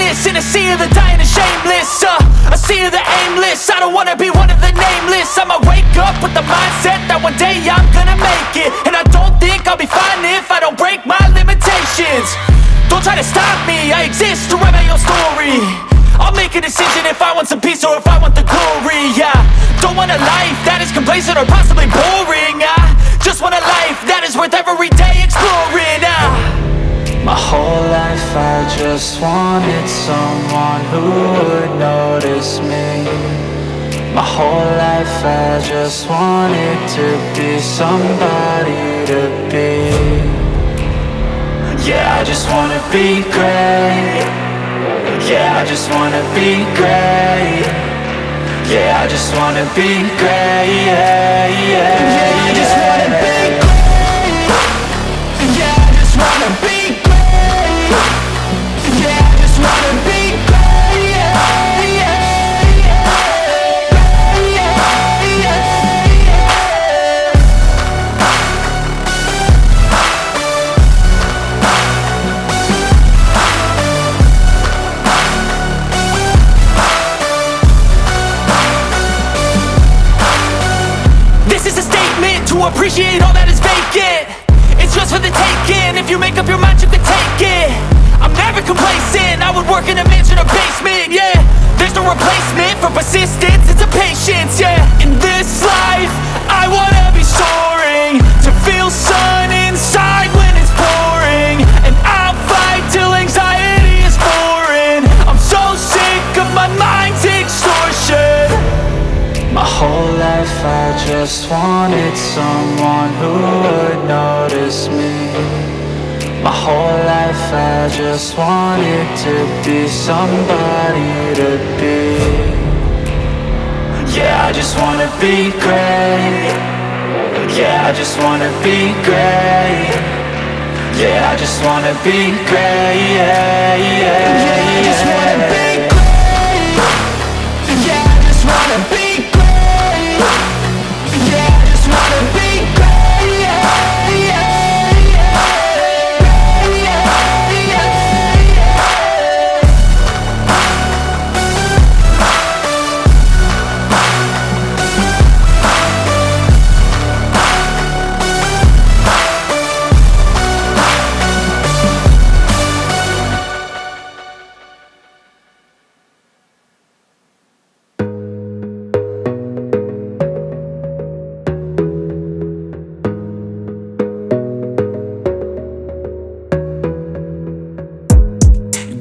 aimless in a sea of the dying and shameless, a sea of the aimless. I don't wanna be one of the nameless. I'ma wake up with the mindset that one day I'm gonna make it. And I don't think I'll be fine if I don't break my limitations. Don't try to stop me, I exist to write my own story. I'll make a decision if I want some peace or if I want the glory. Yeah, don't want a life that is complacent or possibly boring. I just want a life that is worth every day exploring. My whole life I just wanted someone who would notice me. My whole life I just wanted to be somebody to be. Yeah, I just wanna be great. Yeah, I just wanna be great. Yeah, I just wanna be great. Yeah, I just wanna be great. Yeah, I just wanna be great. Yeah, I just wanna be great. To appreciate all that is vacant, it's just for the taking. If you make up your mind, you can take it. I'm never complacent, I would work in a mansion or basement. Yeah, there's no replacement for persistence, it's a patience. Yeah, in this life, I wanna be soaring, to feel sun inside when it's pouring. And I'll fight till anxiety is foreign. I'm so sick of my mind's extortion. My whole life I just wanted someone who would notice me. My whole life I just wanted to be somebody to be. Yeah, I just wanna be great. Yeah, I just wanna be great. Yeah, I just wanna be great. Yeah, I just wanna be great. Yeah, I just wanna be great. Yeah, I just wanna be great.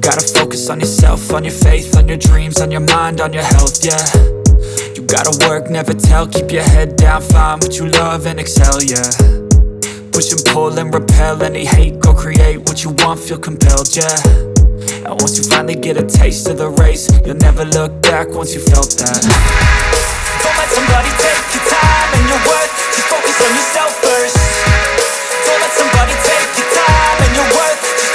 Gotta focus on yourself, on your faith, on your dreams, on your mind, on your health, yeah. You gotta work, never tell, keep your head down, find what you love and excel, yeah. Push and pull and repel any hate, go create what you want, feel compelled, yeah. And once you finally get a taste of the race, you'll never look back once you felt that. Don't let somebody take your time and your worth, just focus on yourself first. Don't let somebody take your time and your worth,